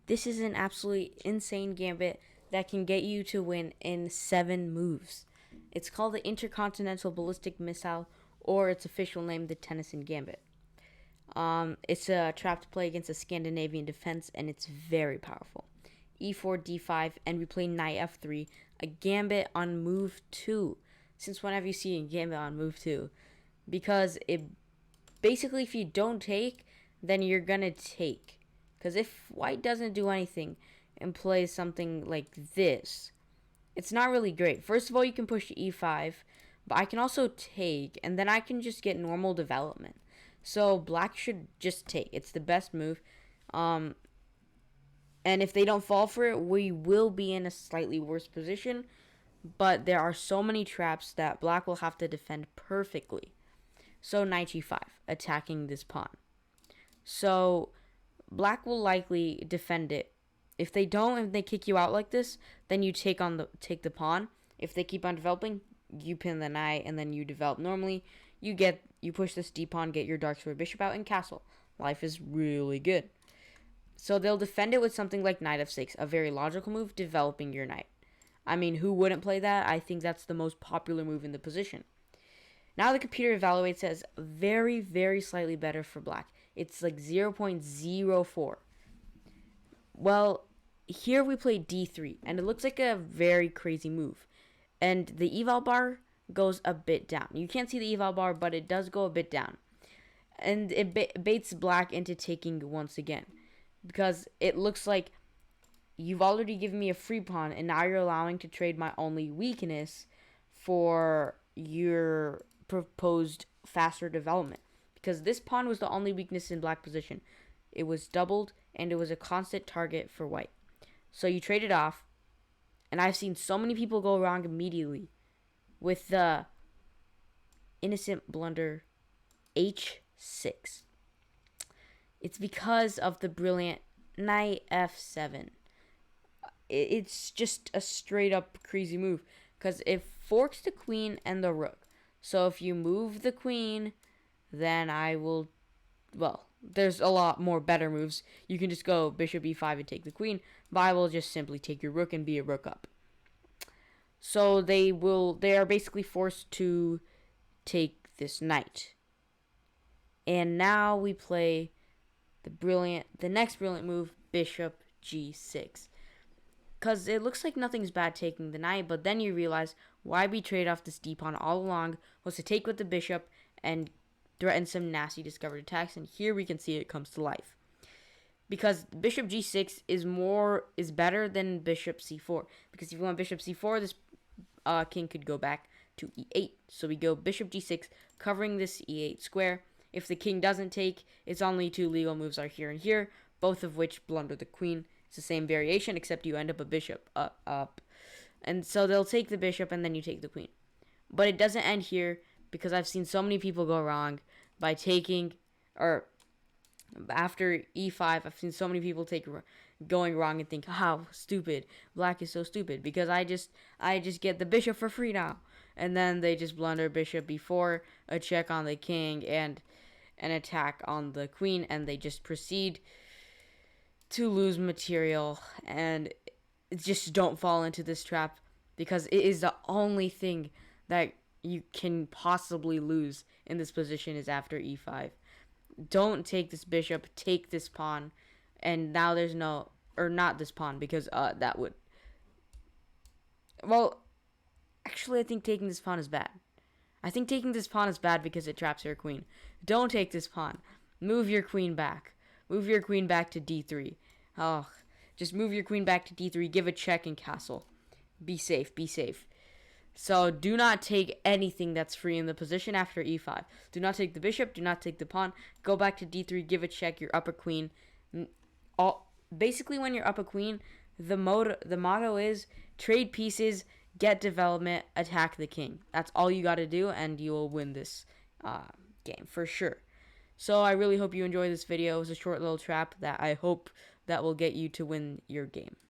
This is an absolutely insane gambit that can get you to win in 7 moves. It's called the Intercontinental Ballistic Missile, or its official name, the Tennyson Gambit. It's a trap to play against a Scandinavian defense, and it's very powerful. E4, D5, and we play Knight F3, a gambit on move 2. Since when have you seen a gambit on move 2? Because it basically, if you don't take, then you're gonna take. Because if white doesn't do anything and plays something like this, it's not really great. First of all, you can push to e5, but I can also take, and then I can just get normal development. So black should just take. It's the best move. And if they don't fall for it, we will be in a slightly worse position. But there are so many traps that black will have to defend perfectly. So knight g5, attacking this pawn. So black will likely defend it. If they don't, if they kick you out like this, then you take the pawn. If they keep on developing, you pin the knight and then you develop normally. You push this d pawn, get your dark square bishop out, and castle. Life is really good. So they'll defend it with something like knight f6, a very logical move, developing your knight. I mean, who wouldn't play that? I think that's the most popular move in the position. Now the computer evaluates as very, very slightly better for black. It's like 0.04. Well, here we play d3, and it looks like a very crazy move. And the eval bar goes a bit down. You can't see the eval bar, but it does go a bit down. And it baits black into taking once again. Because it looks like you've already given me a free pawn, and now you're allowing to trade my only weakness for your proposed faster development. Because this pawn was the only weakness in black position. It was doubled, and it was a constant target for white. So you trade it off, and I've seen so many people go wrong immediately with the innocent blunder h6. It's because of the brilliant knight f7. It's just a straight up crazy move because it forks the queen and the rook. So if you move the queen, then I will, well, there's a lot more better moves. You can just go bishop e5 and take the queen, but I will just simply take your rook and be a rook up. So they are basically forced to take this knight. And now we play the next brilliant move, bishop g6. Because it looks like nothing's bad taking the knight, but then you realize why we trade off this d-pawn all along was to take with the bishop and threaten some nasty discovered attacks, and here we can see it comes to life. Because bishop g6 is better than bishop c4. Because if you want bishop c4, this king could go back to e8. So we go bishop g6, covering this e8 square. If the king doesn't take, its only two legal moves are here and here, both of which blunder the queen. It's the same variation, except you end up a bishop up. And so they'll take the bishop, and then you take the queen. But it doesn't end here, because I've seen so many people go wrong by taking, or after e5, I've seen so many people going wrong and think, how stupid, black is so stupid, because I just get the bishop for free now. And then they just blunder bishop b4, a check on the king, and an attack on the queen, and they just proceed to lose material. And just don't fall into this trap, because it is the only thing that you can possibly lose in this position is after e5. Don't take this bishop, take this pawn, and now there's no, or not this pawn, because that would, well, actually I think taking this pawn is bad. I think taking this pawn is bad because it traps your queen. Don't take this pawn. Move your queen back. Move your queen back to d3. Oh, just move your queen back to d3, give a check and castle. Be safe, be safe. So do not take anything that's free in the position after e5. Do not take the bishop, do not take the pawn. Go back to d3, give a check, you're up a queen. Basically, when you're up a queen, the motto is trade pieces, get development, attack the king. That's all you got to do, and you will win this game for sure. So I really hope you enjoyed this video. It was a short little trap that I hope that will get you to win your game.